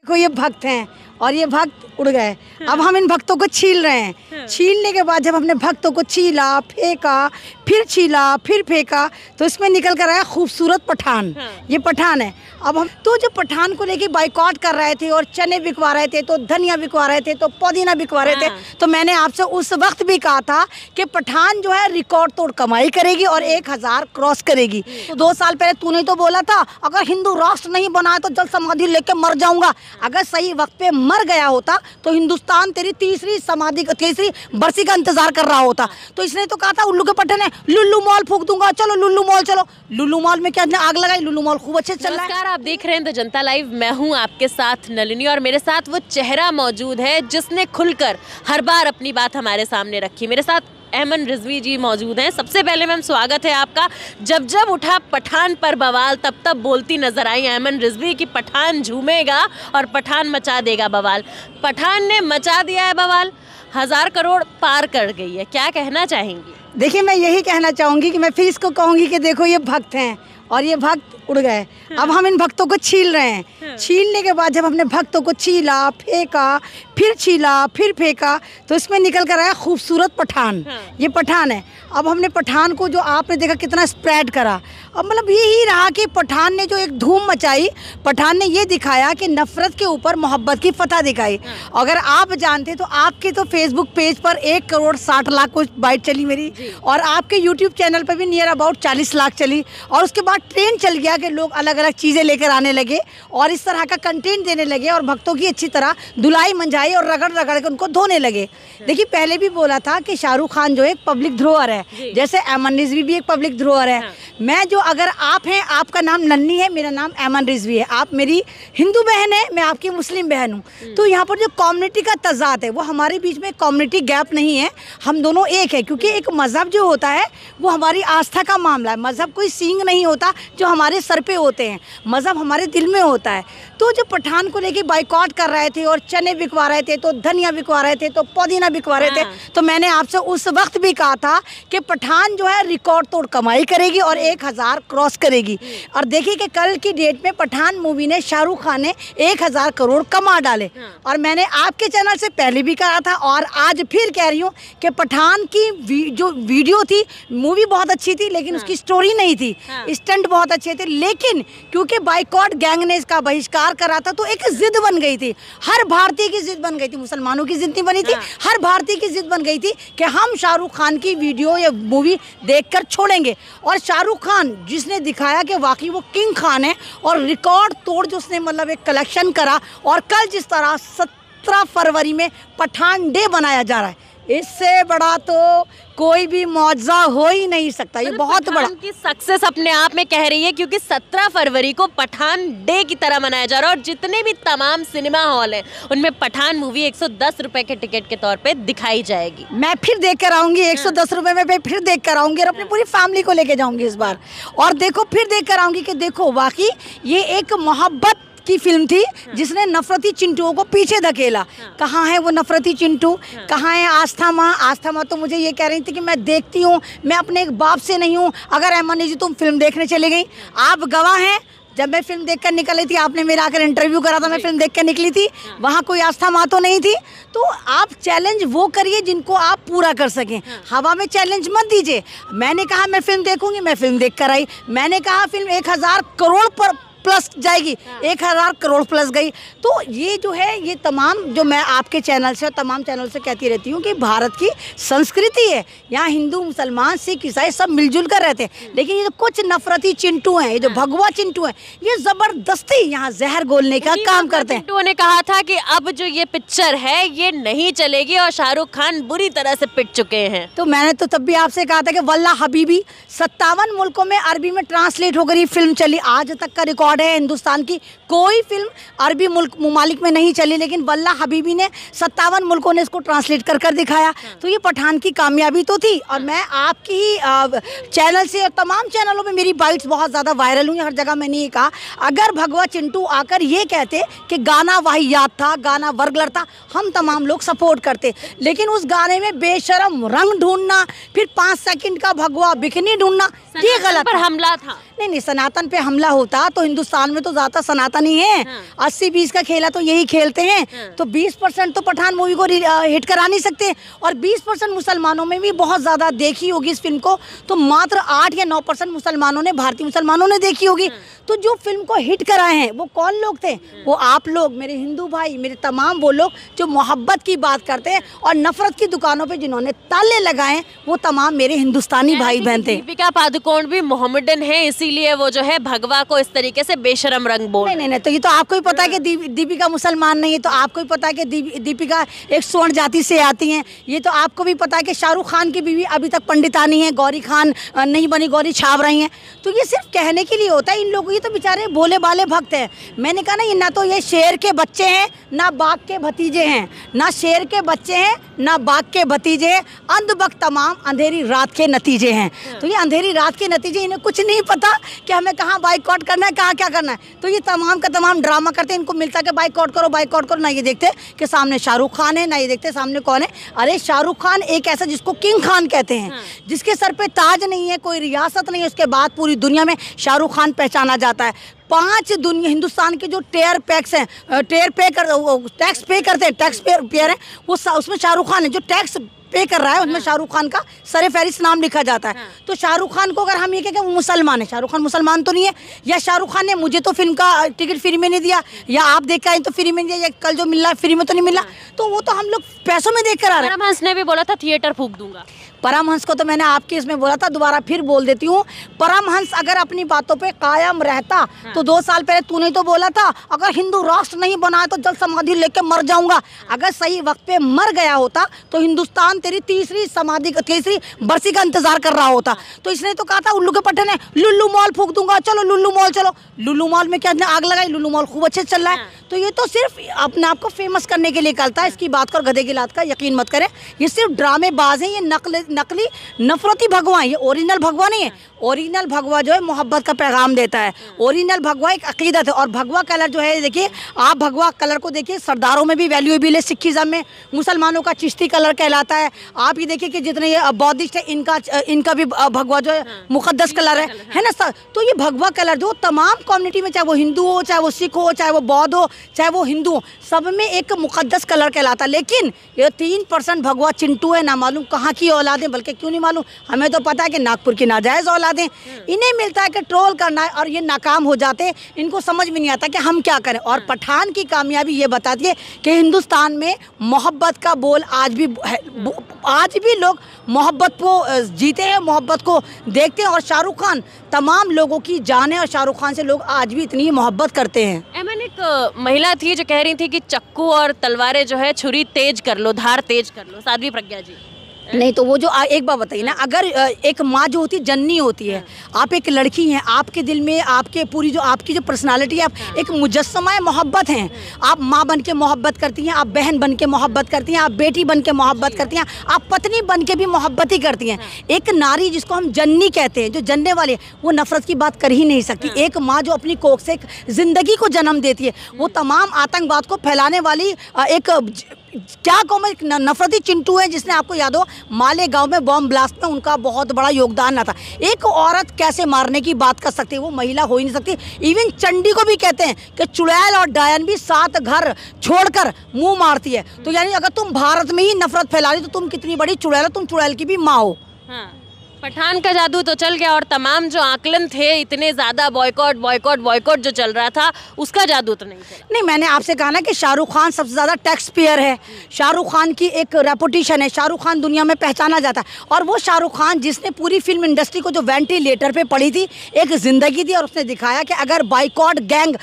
को ये भक्त हैं और ये भक्त उड़ गए। अब हम इन भक्तों को छील रहे हैं। छीलने के बाद जब हमने भक्तों को छीला, फेंका, फिर छीला, फिर फेंका, तो इसमें निकल कर आया खूबसूरत पठान। ये पठान है। अब हम तो जो पठान को लेके बाइकआउट कर रहे थे और चने बिकवा रहे थे, तो धनिया बिकवा रहे थे, तो पुदीना बिकवा रहे थे, तो मैंने आपसे उस वक्त भी कहा था कि पठान जो है रिकॉर्ड तोड़ कमाई करेगी और 1000 क्रॉस करेगी। तो 2 साल पहले तूने तो बोला था अगर हिंदू राष्ट्र नहीं बनाया तो जल समाधि लेके मर जाऊंगा। अगर सही वक्त पे मर गया होता तो हिंदुस्तान तेरी तीसरी बरसी का इंतजार कर रहा होता। तो इसने तो कहा था उल्लू के पट्टे ने लुल्लू मॉल फूंक दूंगा, चलो लुल्लू मॉल चलो। लुल्लू मॉल में क्या आग लगाई? लुल्लू मॉल खूब अच्छे चल रहा है। आप देख रहे हैं द जनता लाइव, मैं हूं आपके साथ नलिनी और मेरे साथ वो चेहरा मौजूद है जिसने खुलकर हर बार अपनी बात हमारे सामने रखी। मेरे साथ अमन रिजवी जी मौजूद हैं। सबसे पहले मैम स्वागत है आपका। जब जब उठा पठान पर बवाल तब तब बोलती नजर आई अमन रिजवी कि पठान झूमेगा और पठान मचा देगा बवाल। पठान ने मचा दिया है बवाल, 1000 करोड़ पार कर गई है, क्या कहना चाहेंगी? देखिए, मैं यही कहना चाहूँगी कि मैं फिर इसको कहूँगी कि देखो ये भक्त हैं और ये भक्त उड़ गए। अब हम इन भक्तों को छील रहे हैं। छीलने के बाद जब हमने भक्तों को छीला, फेंका, फिर छीला, फिर फेंका, तो इसमें निकल कर आया खूबसूरत पठान। ये पठान है। अब हमने पठान को जो आपने देखा कितना स्प्रेड करा। अब मतलब यही रहा कि पठान ने जो एक धूम मचाई, पठान ने ये दिखाया कि नफरत के ऊपर मोहब्बत की फतह दिखाई। अगर आप जानते तो आपके तो फेसबुक पेज पर 1 करोड़ 60 लाख कुछ बाइट चली मेरी, और आपके यूट्यूब चैनल पर भी नियर अबाउट 40 लाख चली। और उसके बाद ट्रेंड चल गया कि लोग अलग अलग चीज़ें लेकर आने लगे और इस तरह का कंटेंट देने लगे और भक्तों की अच्छी तरह धुलाई मंजाई और रगड़ रगड़ के उनको धोने लगे। देखिए, पहले भी बोला था कि शाहरुख खान जो एक पब्लिक धरोहर है, जैसे अमन रिजवी भी एक पब्लिक धरोहर है। मैं जो अगर आप हैं, आपका नाम नन्नी है, मेरा नाम अमन रिजवी है, आप मेरी हिंदू बहन है, मैं आपकी मुस्लिम बहन हूँ। तो यहाँ पर जो कम्युनिटी का तजाद है वो हमारे बीच में कम्युनिटी गैप नहीं है, हम दोनों एक है। क्योंकि एक मज़हब जो होता है वो हमारी आस्था का मामला है। मज़हब कोई सींग नहीं होता जो हमारे सर पे होते हैं, मज़हब हमारे दिल में होता है। तो जो पठान को लेके बाइकआउट कर रहे थे और चने बिकवा रहे थे, तो धनिया बिकवा रहे थे, तो पुदीना बिकवा रहे थे, तो मैंने आपसे उस वक्त भी कहा था कि पठान जो है रिकॉर्ड तोड़ कमाई करेगी और 1000 क्रॉस करेगी। और देखिए कि कल की डेट में पठान मूवी ने, शाहरुख खान ने 1000 करोड़ कमा डाले। और मैंने आपके चैनल से पहले भी कहा था और आज फिर कह रही हूँ कि पठान की जो वीडियो थी, मूवी बहुत अच्छी थी लेकिन उसकी स्टोरी नहीं थी, स्टंट बहुत अच्छे थे, लेकिन क्योंकि बाइकआउट गैंग ने इसका बहिष्कार करा था तो एक जिद बन गई थी, हर भारतीय की जिद बन गई थी, मुसलमानों की जिद नहीं बनी थी, हर भारतीय की जिद बन गई थी कि हम शाहरुख खान की वीडियो या मूवी देखकर छोड़ेंगे। और शाहरुख खान जिसने दिखाया कि वाकई वो किंग खान है और रिकॉर्ड तोड़ जो उसने मतलब एक कलेक्शन करा, और कल जिस तरह 17 फरवरी में पठान डे बनाया जा रहा है, इससे बड़ा तो कोई भी मौजज़ा हो ही नहीं सकता। ये बहुत बड़ा की सक्सेस अपने आप में कह रही है, क्योंकि 17 फरवरी को पठान डे की तरह मनाया जा रहा है और जितने भी तमाम सिनेमा हॉल हैं उनमें पठान मूवी 110 रुपए के टिकट के तौर पे दिखाई जाएगी। मैं फिर देख कर आऊँगी 110 रुपये में, मैं फिर देख कर आऊँगी और अपनी पूरी फैमिली को लेके जाऊँगी इस बार। और देखो फिर देख कर आऊँगी कि देखो वाकई ये एक मोहब्बत की फिल्म थी जिसने नफरती चिंटुओं को पीछे धकेला। कहाँ है वो नफरती चिंटू, कहाँ है आस्था माँ? आस्था माँ तो मुझे ये कह रही थी कि मैं देखती हूँ, मैं अपने एक बाप से नहीं हूँ। अगर अमन जी तुम फिल्म देखने चले गई, आप गवाह हैं, जब मैं फिल्म देखकर निकली थी, आपने मेरा आकर इंटरव्यू करा था, मैं फिल्म देखकर निकली थी, वहाँ कोई आस्था माँ तो नहीं थी। तो आप चैलेंज वो करिए जिनको आप पूरा कर सकें, हवा में चैलेंज मत दीजिए। मैंने कहा मैं फिल्म देखूंगी, मैं फिल्म देख कर आई। मैंने कहा फिल्म 1000 करोड़ पर प्लस जाएगी, 1000 करोड़ प्लस गई। तो ये जो है, ये तमाम जो मैं आपके चैनल से और तमाम चैनल से कहती रहती हूँ कि भारत की संस्कृति है, यहाँ हिंदू मुसलमान सिख ईसाई सब मिलजुल कर रहते हैं। लेकिन ये जो कुछ नफरती चिंटू हैं, ये जो भगवा चिंटू हैं, ये ज़बरदस्ती यहाँ जहर घोलने का काम करते हैं। चिंटू ने कहा था कि अब जो ये पिक्चर है ये नहीं चलेगी और शाहरुख खान बुरी तरह से पिट चुके हैं। तो मैंने तो तब भी आपसे कहा था कि वल्ला हबीबी 57 मुल्कों में अरबी में ट्रांसलेट होकर ये फिल्म चली। आज तक का रिकॉर्ड है हिंदुस्तान की, कोई फिल्म अरबी मुमालिक में नहीं चली, लेकिन वल्ला हबीबी ने 57 मुल्कों ने इसको ट्रांसलेट कर दिखाया। तो ये पठान की कामयाबी तो थी। और मैं आपकी ही चैनल से और तमाम चैनलों में मेरी बाइट्स बहुत ज़्यादा वायरल हुई, हर जगह मैंने ये कहा अगर भगवा चिंटू आकर ये कहते कि गाना वाहियात था, गाना वर्गलर था, हम तमाम लोग सपोर्ट करते। लेकिन उस गाने में बेशरम रंग ढूंढना, फिर 5 सेकंड का भगवा बिकनी ढूंढना, ये गलत पर हमला था। नहीं, सनातन पे हमला होता तो हिंदुस्तान में तो ज़्यादा सनातन ही है। 80-20 का खेला तो यही खेलते हैं। तो 20% तो पठान मूवी को हिट करा नहीं सकते, और 20% मुसलमानों में भी बहुत ज़्यादा देखी होगी इस फिल्म को, तो मात्र 8 या 9% मुसलमानों ने, भारतीय मुसलमानों ने देखी होगी। तो जो फिल्म को हिट कराए हैं वो कौन लोग थे? वो आप लोग, मेरे हिंदू भाई, मेरे तमाम वो लोग जो मोहब्बत की बात करते हैं, और नफरत की दुकानों पे जिन्होंने ताले लगाए वो तमाम मेरे हिंदुस्तानी भाई बहन थे। दीपिका पादुकोण भी मोहम्मदन है, इसीलिए वो जो है भगवा को इस तरीके से बेशरम रंग बोल। नहीं, तो ये तो आपको ही पता है कि दीपिका मुसलमान नहीं है, तो आपको ही पता है कि दीपिका एक स्वर्ण जाति से आती हैं। ये तो आपको भी पता है कि शाहरुख खान की बीवी अभी तक पंडितानी है, गौरी खान नहीं बनी, गौरी छाप रही हैं। तो ये सिर्फ कहने के लिए होता है इन लोगों, ये तो बेचारे भोले भाले भक्त हैं। मैंने कहा ना, ये ना तो ये शेर के बच्चे हैं ना बाघ के भतीजे हैं, ना शेर के बच्चे हैं ना बाघ के भतीजे हैं, अंधभक्त तमाम अंधेरी रात के नतीजे हैं। तो ये अंधेरी रात के नतीजे, इन्हें कुछ नहीं पता कि हमें कहाँ बाइकआउट करना है, कहाँ क्या करना है। तो ये तमाम का तमाम ड्रामा करते हैं। इनको मिलता है कि बाइकआउट करो, बाइकआउट करो, ना ये देखते कि सामने शाहरुख खान है, ना ये देखते सामने कौन है। अरे शाहरुख खान एक ऐसा जिसको किंग खान कहते हैं, जिसके सर पे ताज नहीं है, कोई रियासत नहीं है, उसके बाद पूरी दुनिया में शाहरुख खान पहचाना जाता है। 5 दुनिया हिंदुस्तान के जो टैक्स पे करते हैं, टैक्स पेयर हैं, वो उसमें शाहरुख खान है। जो टैक्स पे कर रहा है उसमें शाहरुख खान का सरे फहरिस्त नाम लिखा जाता है। तो शाहरुख खान को अगर हम ये कहें कि वो मुसलमान है, शाहरुख खान मुसलमान तो नहीं है। या शाहरुख खान ने मुझे तो फिल्म का टिकट फ्री में नहीं दिया, या आप देख कर आए तो फ्री में नहीं दिया, या कल जो मिल रहा है फ्री में तो नहीं मिला। तो वो तो हम लोग पैसों में देख कर आ रहे हैं। परमहंस ने भी बोला था थिएटर फूंक दूंगा। परमहंस को तो मैंने आपके इसमें बोला था, दोबारा फिर बोल देती हूँ। परमहंस अगर अपनी बातों पे कायम रहता तो 2 साल पहले तूने तो बोला था अगर हिंदू राष्ट्र नहीं बना तो जल समाधि लेके मर जाऊंगा। अगर सही वक्त पे मर गया होता तो हिंदुस्तान तेरी तीसरी बरसी का इंतजार कर रहा होता। तो इसने तो कहा था उल्लू के पट्टे ने, लुल्लू मॉल फूंक दूंगा, चलो लुल्लू मॉल चलो। लुल्लू मॉल में क्या आग लगाई? लुल्लू मॉल खूब अच्छे चल रहा है। तो ये तो सिर्फ अपने आप को फेमस करने के लिए करता है। इसकी बात कर गधे की लात का यकीन मत करें, ये सिर्फ ड्रामेबाज है, ये नकली नफरती भगवा है, ये ओरिजिनल भगवा नहीं है। ओरिजिनल भगवा जो है मोहब्बत का पैगाम देता है। ओरिजिनल भगवा एक अकीदत है। और भगवा कलर जो है, देखिए आप भगवा कलर को देखिए, सरदारों में भी वैल्यूएबल है, सिखिज्म में मुसलमानों का चिश्ती कलर कहलाता है। आप ये देखिए कि जितने ये बौद्धिस्ट है इनका भी भगवा जो है मुकद्दस कलर है ना सर। तो ये भगवा कलर जो तमाम कम्युनिटी में, चाहे वो हिंदू हो, चाहे वो सिख हो, चाहे वो बौद्ध हो, चाहे वो हिंदू हो, सब में एक मुकद्दस कलर कहलाता है। लेकिन ये 3% भगवा चिंटू है, ना मालूम कहाँ की औलाद है, बल्कि क्यों नहीं मालूम, हमें तो पता है कि नागपुर की नाजायज औलादें। इन्हें मिलता है कि ट्रोल करना है, और ये नाकाम हो जाते हैं। इनको समझ में नहीं आता कि हम क्या करें। और पठान की कामयाबी ये बताती है कि हिंदुस्तान में मोहब्बत का बोल आज भी लोग मोहब्बत को जीते हैं, मोहब्बत को देखते हैं। और शाहरुख खान तमाम लोगों की जान है, और शाहरुख खान से लोग आज भी इतनी मोहब्बत करते हैं। एमन, एक महिला थी जो कह रही थी कि चक्कू और तलवारें जो है छुरी तेज कर लो, धार तेज कर लो, साध्वी प्रज्ञा जी। नहीं तो वो जो एक बात बताइए ना, अगर एक माँ जो होती है जननी होती है, आप एक लड़की हैं, आपके दिल में आपके पूरी जो आपकी जो पर्सनालिटी है, आप एक मुजस्समा है, मोहब्बत हैं। आप माँ बन के मोहब्बत करती हैं, आप बहन बन के मोहब्बत करती हैं, आप बेटी बन के मोहब्बत करती हैं, आप पत्नी बन के भी मोहब्बत ही करती हैं। एक नारी जिसको हम जननी कहते हैं, जो जनने वाली है, वो नफरत की बात कर ही नहीं सकती। एक माँ जो अपनी कोख से एक जिंदगी को जन्म देती है, वो तमाम आतंकवाद को फैलाने वाली एक क्या कहूँ मैं, नफरती चिंटू है। जिसने, आपको याद हो मालेगांव में बॉम्ब ब्लास्ट में उनका बहुत बड़ा योगदान रहा था। एक औरत कैसे मारने की बात कर सकती है? वो महिला हो ही नहीं सकती। इवन चंडी को भी कहते हैं कि चुड़ैल और डायन भी 7 घर छोड़कर मुंह मारती है। तो यानी अगर तुम भारत में ही नफरत फैला रही तो तुम कितनी बड़ी चुड़ैल हो, तुम चुड़ैल की भी माँ हो। पठान का जादू तो चल गया, और तमाम जो आकलन थे, इतने ज़्यादा बॉयकॉट जो चल रहा था, उसका जादू तो नहीं चला। नहीं, मैंने आपसे कहा ना कि शाहरुख खान सबसे ज़्यादा टैक्स पेयर है। शाहरुख खान की एक रेपुटेशन है, शाहरुख खान दुनिया में पहचाना जाता है। और वो शाहरुख खान जिसने पूरी फिल्म इंडस्ट्री को जो वेंटिलेटर पे पड़ी थी, एक ज़िंदगी दी, और उसने दिखाया कि अगर बाइकॉट गैंग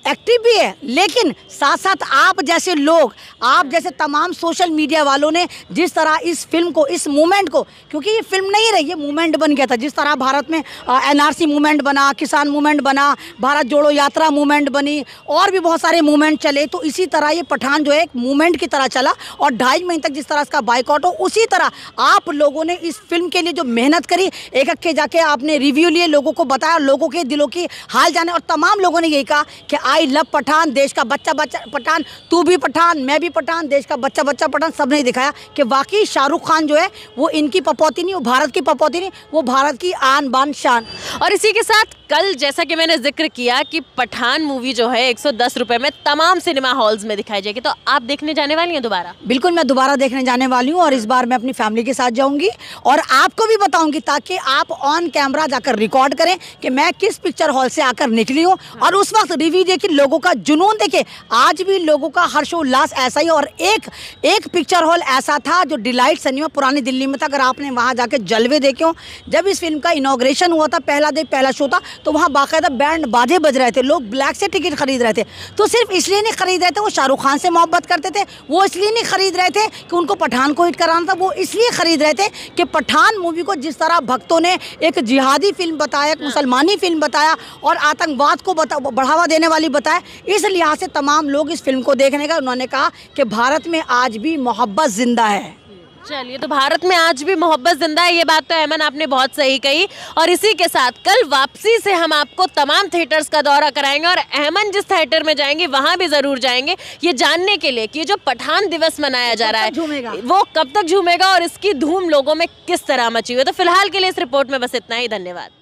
एक्टिव भी है, लेकिन साथ साथ आप जैसे लोग, आप जैसे तमाम सोशल मीडिया वालों ने जिस तरह इस फिल्म को, इस मूवमेंट को, क्योंकि ये फिल्म नहीं रही, ये मूवमेंट बन गया था। जिस तरह भारत में NRC मूवमेंट बना, किसान मूवमेंट बना, भारत जोड़ो यात्रा मूवमेंट बनी, और भी बहुत सारे मूवमेंट चले, तो इसी तरह ये पठान जो है एक मूवमेंट की तरह चला। और 2.5 महीने तक जिस तरह इसका बाइकआउट हो, उसी तरह आप लोगों ने इस फिल्म के लिए जो मेहनत करी, एक के जाके आपने रिव्यू लिए, लोगों को बताया, लोगों के दिलों की हाल जाने, और तमाम लोगों ने यही कहा कि आई लव पठान, देश का बच्चा बच्चा पठान, तू भी पठान, मैं भी पठान, देश का बच्चा बच्चा पठान, सब ने दिखाया कि वाकई शाहरुख खान जो है वो इनकी पपौती नहीं, वो भारत की पपौती नहीं, वो भारत की आन बान शान। और इसी के साथ कल जैसा कि मैंने जिक्र किया कि पठान मूवी जो है 110 रुपए में तमाम सिनेमा हॉल्स में दिखाई जाएगी, तो आप देखने जाने वाली हैं दोबारा? बिल्कुल, मैं दोबारा देखने जाने वाली हूँ और इस बार मैं अपनी फैमिली के साथ जाऊंगी और आपको भी बताऊंगी ताकि आप ऑन कैमरा जाकर रिकॉर्ड करें कि मैं किस पिक्चर हॉल से आकर निकली हूँ। और उस वक्त रिव्यू देखिए, लोगों का जुनून देखे, आज भी लोगों का हर्षोल्लास ऐसा ही। और एक पिक्चर हॉल ऐसा था जो डिलाइट सिनेमा पुरानी दिल्ली में था, अगर आपने वहाँ जाकर जलवे देखे हो, जब इस फिल्म का इनॉग्रेशन हुआ था, पहला डे पहला शो था, तो वहाँ बाकायदा बैंड बाजे बज रहे थे, लोग ब्लैक से टिकट खरीद रहे थे। तो सिर्फ इसलिए नहीं खरीद रहे थे वो शाहरुख खान से मोहब्बत करते थे, वो इसलिए नहीं खरीद रहे थे कि उनको पठान को हिट कराना था, वो इसलिए खरीद रहे थे कि पठान मूवी को जिस तरह भक्तों ने एक जिहादी फिल्म बताया, एक मुसलमानी फिल्म बताया और आतंकवाद को बढ़ावा देने वाली बताया, इस लिहाज से तमाम लोग इस फिल्म को देखने का उन्होंने कहा कि भारत में आज भी मोहब्बत जिंदा है। चलिए, तो भारत में आज भी मोहब्बत जिंदा है, ये बात तो अहमन आपने बहुत सही कही। और इसी के साथ कल वापसी से हम आपको तमाम थिएटर्स का दौरा कराएंगे और अहमन जिस थिएटर में जाएंगे वहां भी जरूर जाएंगे, ये जानने के लिए कि ये जो पठान दिवस मनाया जा रहा है वो कब तक झूमेगा और इसकी धूम लोगों में किस तरह मची हुई है। तो फिलहाल के लिए इस रिपोर्ट में बस इतना ही, धन्यवाद।